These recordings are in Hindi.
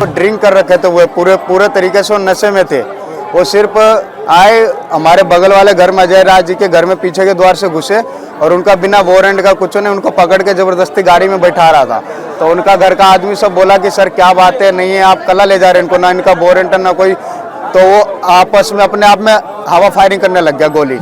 ड्रिंक कर रखे थे, वो पूरे तरीके से वो नशे में थे। वो सिर्फ आए हमारे बगल वाले घर में अजय राज जी के घर में पीछे के द्वार से घुसे और उनका बिना वारंट का कुछ ने उनको पकड़ के जबरदस्ती गाड़ी में बैठा रहा था। तो उनका घर का आदमी सब बोला कि सर क्या बात है, नहीं है आप कला ले जा रहे हैं इनको, ना इनका वारंट ना कोई। तो वो आपस में अपने आप में हवा फायरिंग करने लग गया गोली।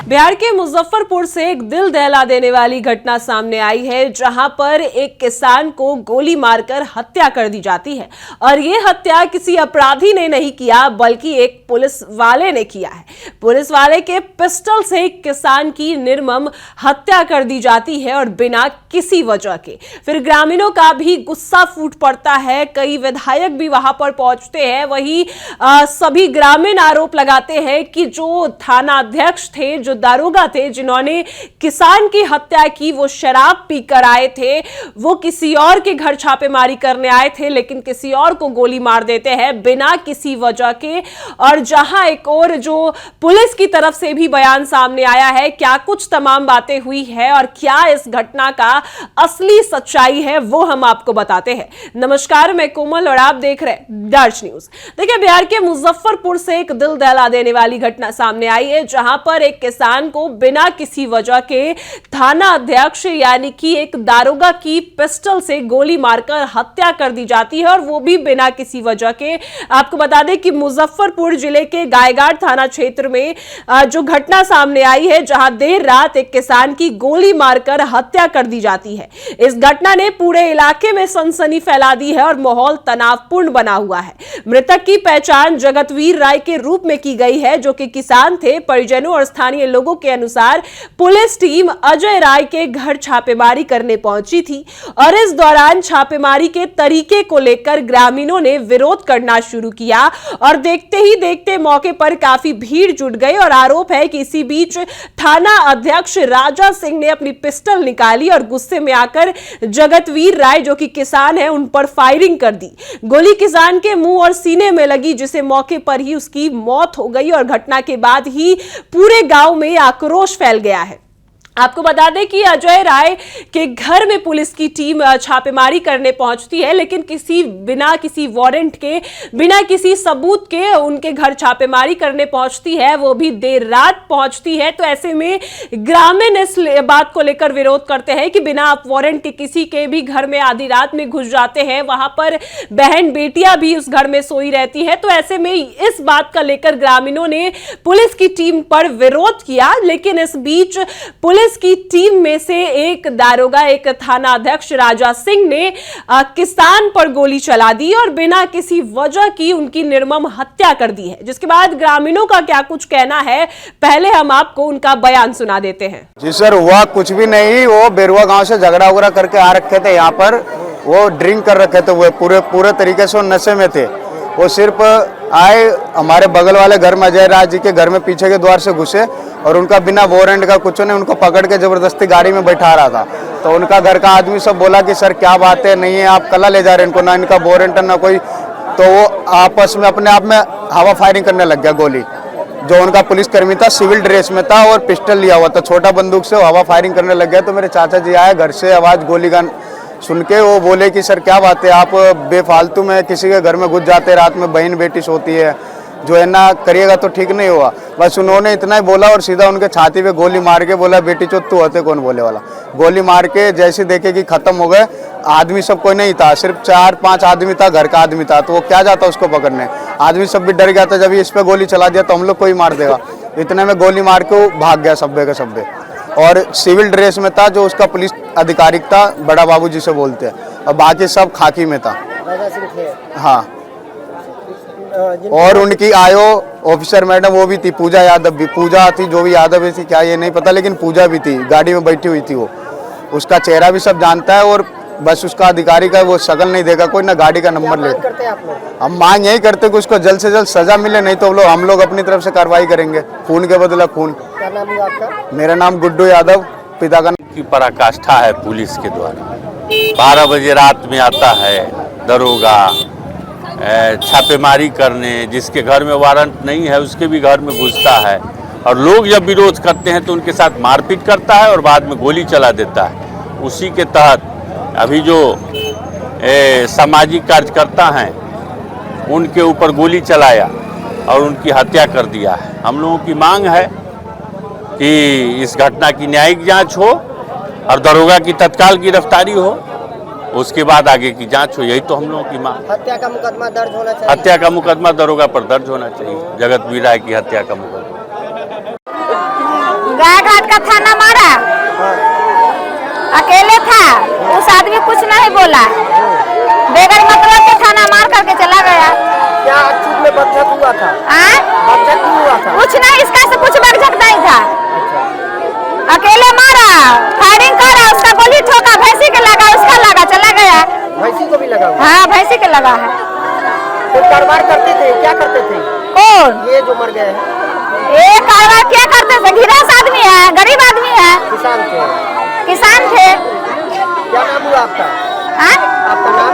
बिहार के मुजफ्फरपुर से एक दिल दहला देने वाली घटना सामने आई है, जहां पर एक किसान को गोली मारकर हत्या कर दी जाती है। और ये हत्या किसी अपराधी ने नहीं किया बल्कि एक पुलिस वाले ने किया है। पुलिस वाले के पिस्टल से एक किसान की निर्मम हत्या कर दी जाती है और बिना किसी वजह के। फिर ग्रामीणों का भी गुस्सा फूट पड़ता है, कई विधायक भी वहां पर पहुंचते हैं। वही सभी ग्रामीण आरोप लगाते हैं कि जो थाना अध्यक्ष थे, जो दारोगा थे, जिन्होंने किसान की हत्या की, वो शराब पीकर आए थे, वो किसी और के घर छापेमारी करने आए थे, लेकिन किसी और को गोली मार देते हैं बिना किसी वजह के। और जहां एक और जो पुलिस की तरफ से भी बयान सामने आया है, क्या कुछ तमाम बातें हुई है और क्या इस घटना का असली सच्चाई है, वो हम आपको बताते हैं। नमस्कार, मैं कोमल और आप देख रहे हैं दर्ज न्यूज। देखिए, बिहार के मुजफ्फरपुर से एक दिल दहला देने वाली घटना सामने आई है, जहां पर एक किसान को बिना किसी वजह के थाना अध्यक्ष यानी कि एक दारोगा की पिस्टल से गोली मारकर हत्या कर दी जाती है, और वो भी बिना किसी वजह के। आपको बता दें कि मुजफ्फरपुर जिले के गायघाट थाना क्षेत्र में जो घटना सामने आई है, जहां देर रात एक किसान की गोली मारकर हत्या कर दी जाती है। इस घटना ने पूरे इलाके में सनसनी फैला दी है और माहौल तनावपूर्ण बना हुआ है। मृतक की पहचान जगतवीर राय के रूप में की गई है, जो कि किसान थे। परिजनों और स्थानीय लोगों के अनुसार पुलिस टीम अजय राय के घर छापेमारी करने पहुंची थी और इस दौरान छापेमारी के तरीके को लेकर ग्रामीणों ने विरोध करना शुरू किया और देखते ही देखते मौके पर काफी भीड़ जुट गई। और आरोप है कि इसी बीच थाना अध्यक्ष राजा सिंह ने अपनी पिस्टल निकाली और गुस्से में आकर जगतवीर राय, जो कि किसान है, उन पर फायरिंग कर दी। गोली किसान के मुंह और सीने में लगी, जिसे मौके पर ही उसकी मौत हो गई और घटना के बाद ही पूरे गांव में आक्रोश फैल गया है। आपको बता दें कि अजय राय के घर में पुलिस की टीम छापेमारी करने पहुंचती है, लेकिन बिना किसी वारंट के, बिना किसी सबूत के उनके घर छापेमारी करने पहुंचती है, वो भी देर रात पहुंचती है। तो ऐसे में ग्रामीण इस बात को लेकर विरोध करते हैं कि बिना वारंट के किसी के भी घर में आधी रात में घुस जाते हैं। वहां पर बहन बेटियां भी उस घर में सोई रहती है। तो ऐसे में इस बात का लेकर ग्रामीणों ने पुलिस की टीम पर विरोध किया, लेकिन इस बीच पुलिस की टीम में से एक दारोगा, एक थाना अध्यक्ष राजा सिंह ने किसान पर गोली चला दी और बिना किसी वजह की उनकी निर्मम हत्या कर दी है। जिसके बाद ग्रामीणों का क्या कुछ कहना है, पहले हम आपको उनका बयान सुना देते हैं। जी सर, हुआ कुछ भी नहीं। वो बेरुआ गांव से झगड़ा उगड़ा करके आ रखे थे यहाँ पर, वो ड्रिंक कर रखे थे, वो पूरे तरीके से वो नशे में थे। वो सिर्फ आए हमारे बगल वाले घर में अजय राज जी के घर में पीछे के द्वार से घुसे और उनका बिना वारंट का कुछ ने उनको पकड़ के जबरदस्ती गाड़ी में बैठा रहा था। तो उनका घर का आदमी सब बोला कि सर क्या बात है, नहीं है आप कला ले जा रहे हैं इनको, ना इनका वारंट ना कोई। तो वो आपस में अपने आप में हवा फायरिंग करने लग गया गोली। जो उनका पुलिसकर्मी था सिविल ड्रेस में था और पिस्टल लिया हुआ था, छोटा बंदूक से वो हवा फायरिंग करने लग गया। तो मेरे चाचा जी आए घर से, आवाज़ गोली का सुन के वो बोले कि सर क्या बात है, आप बेफालतू में किसी के घर में घुस जाते, रात में बहन बेटी सोती है, जो है ना करिएगा तो ठीक नहीं हुआ। बस उन्होंने इतना ही बोला और सीधा उनके छाती पे गोली मार के बोला बेटी चो तू होते कौन बोले वाला। गोली मार के जैसे देखे कि खत्म हो गए, आदमी सब कोई नहीं था, सिर्फ 4-5 आदमी था, घर का आदमी था। तो वो क्या जाता उसको पकड़ने, आदमी सब भी डर गया था। जब इस पे गोली चला दिया तो हम लोग को ही मार देगा, इतने में गोली मार के वो भाग गया सब्बे के सब्बे। और सिविल ड्रेस में था, जो उसका पुलिस अधिकारी था, बड़ा बाबू जी से बोलते हैं, और बाकी सब खाकी में था। हाँ, और उनकी आयो ऑफिसर मैडम वो भी थी, पूजा यादव भी, पूजा थी जो भी यादव थी, क्या ये नहीं पता, लेकिन पूजा भी थी, गाड़ी में बैठी हुई थी। वो उसका चेहरा भी सब जानता है और बस उसका अधिकारी का वो शक्ल नहीं देगा कोई, ना गाड़ी का नंबर ले। हम मांग यही करते कि उसको जल्द से जल्द सजा मिले, नहीं तो हम लोग अपनी तरफ से कार्रवाई करेंगे, खून के बदला खून। क्या नाम है आपका? मेरा नाम गुड्डू यादव, पिता का की पराकाष्ठा है पुलिस के द्वारा। 12 बजे रात में आता है दरोगा छापेमारी करने, जिसके घर में वारंट नहीं है उसके भी घर में घुसता है, और लोग जब विरोध करते हैं तो उनके साथ मारपीट करता है और बाद में गोली चला देता है। उसी के तहत अभी जो सामाजिक कार्यकर्ता हैं उनके ऊपर गोली चलाया और उनकी हत्या कर दिया है। हम लोगों की मांग है कि इस घटना की न्यायिक जांच हो और दरोगा की तत्काल गिरफ्तारी हो, उसके बाद आगे की जांच हो। यही तो हम लोगों की मांग। हत्या का मुकदमा दर्ज होना चाहिए। हत्या का मुकदमा दरोगा पर दर्ज होना चाहिए। जगतवीर राय की हत्या का मुकदमा। गायघाट का थाना मारा, अकेले था, उस आदमी कुछ नहीं बोला, बेगर मतलब के थाना मार करके चला गया। क्या चूक में बकझक हुआ था? बकझक क्यों हुआ था? कुछ नहीं, इसका से कुछ बकझक नहीं था। अकेले मारा, फायरिंग करा, उसका गोली ठोका, भैंसी के लगा, उसका लगा, चला गया। भैंसी को भी लगा हुआ? हाँ, भैंसी के लगा है। तो कारोबार करते थे, क्या करते थे? कौन? ये जो मर गए हैं ये कारोबार क्या करते थे? गृहस्थ आदमी है, गरीब आदमी है, किसान थे। किसान थे। क्या नाम हुआ आपका? आपका नाम?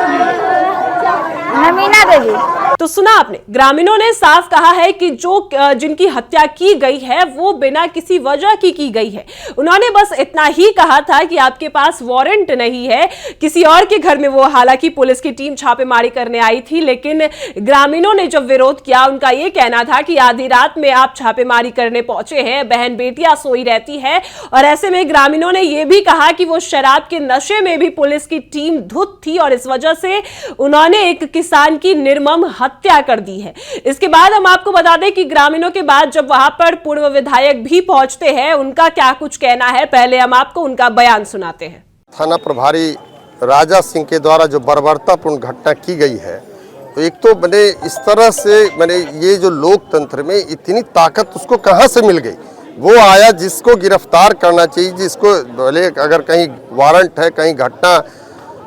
नमीना देवी। तो सुना आपने, ग्रामीणों ने साफ कहा है कि जिनकी हत्या की गई है वो बिना किसी वजह की गई है। उन्होंने बस इतना ही कहा था कि आपके पास वारंट नहीं है। किसी और के घर में वो, हालांकि पुलिस की टीम छापेमारी करने आई थी, लेकिन ग्रामीणों ने जब विरोध किया, उनका ये कहना था कि आधी रात में आप छापेमारी करने पहुंचे हैं, बहन बेटियां सोई रहती है। और ऐसे में ग्रामीणों ने यह भी कहा कि वो शराब के नशे में भी पुलिस की टीम धुत थी और इस वजह से उन्होंने एक किसान की निर्मम हत्या कर दी है। इसके बाद हम आपको बता दें कि ग्रामीणों के बाद जब वहां पर पूर्व विधायक भी पहुंचते हैं, उनका क्या कुछ कहना है, पहले हम आपको उनका बयान सुनाते हैं। थाना प्रभारी राजा सिंह के द्वारा जो बर्बरतापूर्ण घटना की गई है, तो एक तो मैंने इस तरह से ये जो लोकतंत्र में इतनी ताकत उसको कहां से मिल गई। वो आया जिसको गिरफ्तार करना चाहिए, जिसको भले अगर कहीं वारंट है, कहीं घटना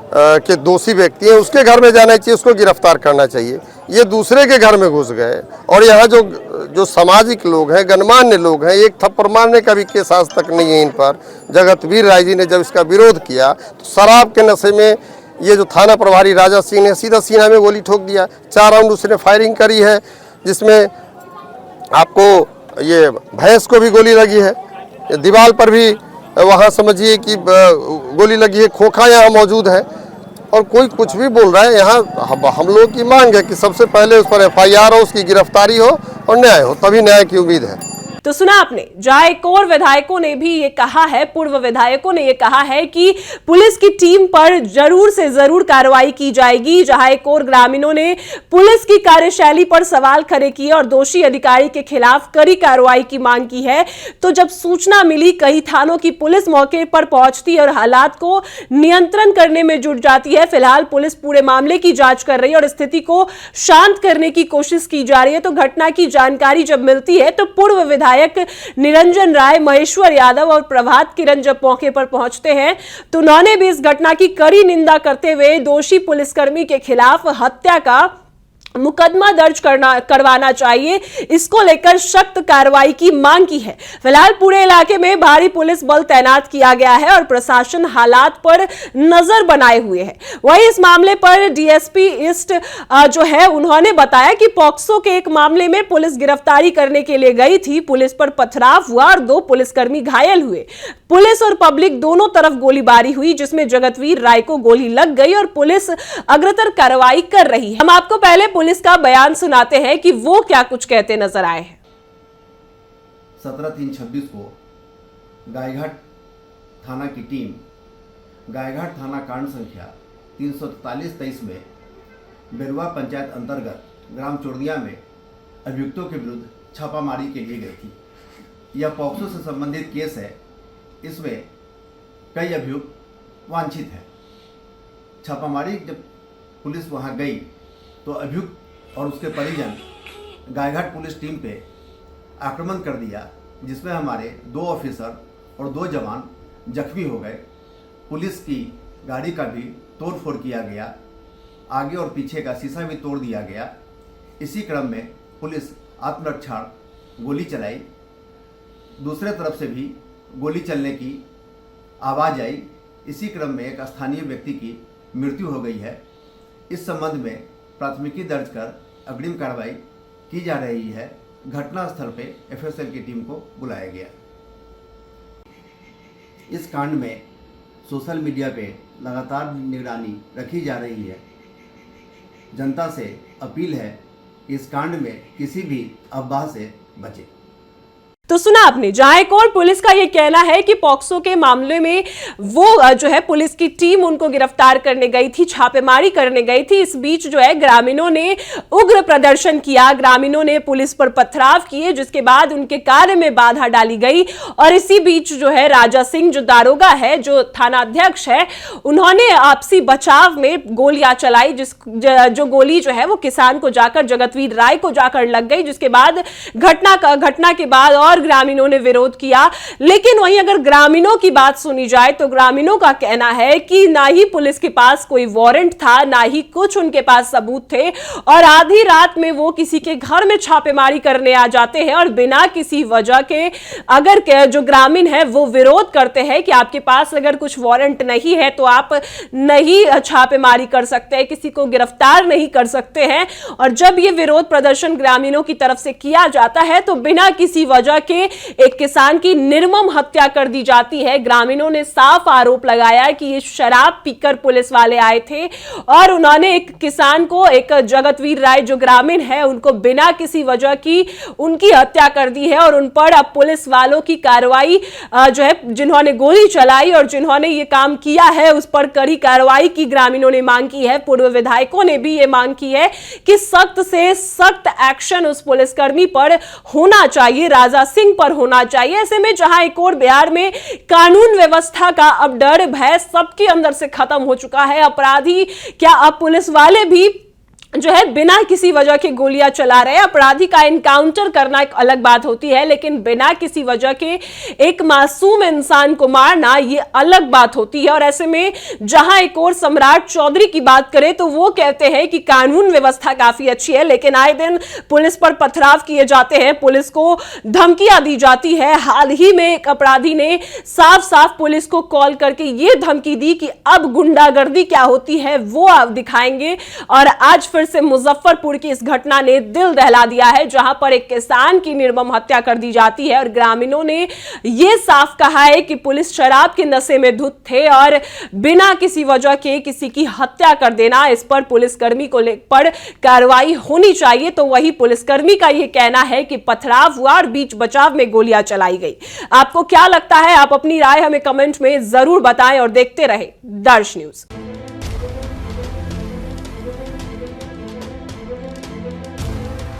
के दोषी व्यक्ति हैं, उसके घर में जाना चाहिए, उसको गिरफ्तार करना चाहिए। ये दूसरे के घर में घुस गए और यहाँ जो सामाजिक लोग हैं, गणमान्य लोग हैं, एक थप्पड़ मारने का भी केस आज तक नहीं है इन पर। जगतवीर राय जी ने जब इसका विरोध किया तो शराब के नशे में ये जो थाना प्रभारी राजा सिंह ने सीधा सीना में गोली ठोक दिया। 4 राउंड उसने फायरिंग करी है, जिसमें आपको ये भैंस को भी गोली लगी है, दीवार पर भी वहाँ समझिए कि गोली लगी है, खोखा यहाँ मौजूद है और कोई कुछ भी बोल रहा है। यहाँ हम लोगों की मांग है कि सबसे पहले उस पर FIR हो, उसकी गिरफ्तारी हो और न्याय हो, तभी न्याय की उम्मीद है। तो सुना आपने, जहां एक और विधायकों ने भी ये कहा है, पूर्व विधायकों ने ये कहा है कि पुलिस की टीम पर जरूर से जरूर कार्रवाई की जाएगी। जहां एक और ग्रामीणों ने पुलिस की कार्यशैली पर सवाल खड़े किए और दोषी अधिकारी के खिलाफ कड़ी कार्रवाई की मांग की है। तो जब सूचना मिली, कई थानों की पुलिस मौके पर पहुंचती और हालात को नियंत्रण करने में जुट जाती है। फिलहाल पुलिस पूरे मामले की जांच कर रही है और स्थिति को शांत करने की कोशिश की जा रही है। तो घटना की जानकारी जब मिलती है तो पूर्व विधायक निरंजन राय, महेश्वर यादव और प्रभात किरण जब मौके पर पहुंचते हैं तो उन्होंने भी इस घटना की कड़ी निंदा करते हुए दोषी पुलिसकर्मी के खिलाफ हत्या का मुकदमा दर्ज करवाना चाहिए, इसको लेकर सख्त कार्रवाई की मांग की है। फिलहाल पूरे इलाके में भारी पुलिस बल तैनात किया गया है और प्रशासन हालात पर नजर बनाए हुए है। वहीं इस मामले पर DSP ईस्ट जो है, उन्होंने बताया कि पॉक्सो के एक मामले में पुलिस गिरफ्तारी करने के लिए गई थी, पुलिस पर पथराव हुआ और 2 पुलिसकर्मी घायल हुए। पुलिस और पब्लिक दोनों तरफ गोलीबारी हुई, जिसमें जगतवीर राय को गोली लग गई और पुलिस अग्रतर कार्रवाई कर रही है। हम आपको पहले पुलिस का बयान सुनाते हैं कि वो क्या कुछ कहते नजर आए हैं। 17/3/26 को गायघाट थाना की टीम गायघाट थाना कांड संख्या 343-23 में बेरुआ पंचायत अंतर्गत ग्राम चोरदिया में अभियुक्तों के विरुद्ध छापामारी के लिए गई थी। यह पॉक्सो से संबंधित केस है। इसमें कई अभियुक्त वांछित हैं। छापामारी जब पुलिस वहां गई तो अभियुक्त और उसके परिजन गायघाट पुलिस टीम पे आक्रमण कर दिया, जिसमें हमारे 2 ऑफिसर और 2 जवान जख्मी हो गए। पुलिस की गाड़ी का भी तोड़फोड़ किया गया, आगे और पीछे का शीशा भी तोड़ दिया गया। इसी क्रम में पुलिस आत्मरक्षा गोली चलाई। दूसरे तरफ से भी गोली चलने की आवाज़ आई। इसी क्रम में एक स्थानीय व्यक्ति की मृत्यु हो गई है। इस संबंध में प्राथमिकी दर्ज कर अग्रिम कार्रवाई की जा रही है। घटनास्थल पे FSL की टीम को बुलाया गया। इस कांड में सोशल मीडिया पे लगातार निगरानी रखी जा रही है। जनता से अपील है इस कांड में किसी भी अफवाह से बचे। तो सुना आपने, जहां एक और पुलिस का यह कहना है कि पॉक्सो के मामले में वो जो है पुलिस की टीम उनको गिरफ्तार करने गई थी, छापेमारी करने गई थी। इस बीच जो है ग्रामीणों ने उग्र प्रदर्शन किया, ग्रामीणों ने पुलिस पर पथराव किए, जिसके बाद उनके कार्य में बाधा डाली गई। और इसी बीच जो है राजा सिंह जो दारोगा है, जो थाना अध्यक्ष है, उन्होंने आपसी बचाव में गोलियां चलाई, जो गोली जो है वो किसान को जाकर, जगतवीर राय को जाकर लग गई, जिसके बाद घटना के बाद और ग्रामीणों ने विरोध किया। लेकिन वहीं अगर ग्रामीणों की बात सुनी जाए तो ग्रामीणों का कहना है कि ना ही पुलिस के पास कोई वारंट था, ना ही कुछ उनके पास सबूत थे, और आधी रात में वो किसी के घर में छापेमारी करने आ जाते हैं और बिना किसी वजह के अगर जो ग्रामीण है वो विरोध करते हैं कि आपके पास अगर कुछ वारंट नहीं है तो आप नहीं छापेमारी कर सकते, किसी को गिरफ्तार नहीं कर सकते हैं। और जब ये विरोध प्रदर्शन ग्रामीणों की तरफ से किया जाता है तो बिना किसी वजह के एक किसान की निर्मम हत्या कर दी जाती है। ग्रामीणों ने साफ आरोप लगाया कि ये शराब पीकर पुलिस वाले आए थे और उन्होंने एक किसान को, एक जगतवीर राय जो ग्रामीण है, उनको बिना किसी वजह की उनकी हत्या कर दी है। और उन पर अब पुलिस वालों की कार्रवाई जो है, जिन्होंने गोली चलाई और जिन्होंने ये काम किया है, उस पर कड़ी कार्रवाई की ग्रामीणों ने मांग की है। पूर्व विधायकों ने भी ये मांग की है कि सख्त से सख्त एक्शन उस पुलिसकर्मी पर होना चाहिए, राजा सिंह पर होना चाहिए। ऐसे में जहां एक और बिहार में कानून व्यवस्था का अब डर भय सबके अंदर से खत्म हो चुका है। अपराधी क्या अब पुलिस वाले भी जो है बिना किसी वजह के गोलियां चला रहे हैं? अपराधी का एनकाउंटर करना एक अलग बात होती है, लेकिन बिना किसी वजह के एक मासूम इंसान को मारना ये अलग बात होती है। और ऐसे में जहां एक और सम्राट चौधरी की बात करें तो वो कहते हैं कि कानून व्यवस्था काफी अच्छी है, लेकिन आए दिन पुलिस पर पथराव किए जाते हैं, पुलिस को धमकियां दी जाती है। हाल ही में एक अपराधी ने साफ साफ पुलिस को कॉल करके ये धमकी दी कि अब गुंडागर्दी क्या होती है वो आप दिखाएंगे। और आज फिर से मुजफ्फरपुर की इस घटना ने दिल दहला दिया है, जहां पर एक किसान की निर्मम हत्या कर दी जाती है और ग्रामीणों ने यह साफ कहा है कि पुलिस शराब के नशे में धुत थे और बिना किसी वजह के किसी की हत्या कर देना, इस पर पुलिसकर्मी को लेकर कार्रवाई होनी चाहिए। तो वही पुलिसकर्मी का यह कहना है कि पथराव हुआ और बीच बचाव में गोलियां चलाई गई। आपको क्या लगता है? आप अपनी राय हमें कमेंट में जरूर बताएं और देखते रहे दर्श न्यूज।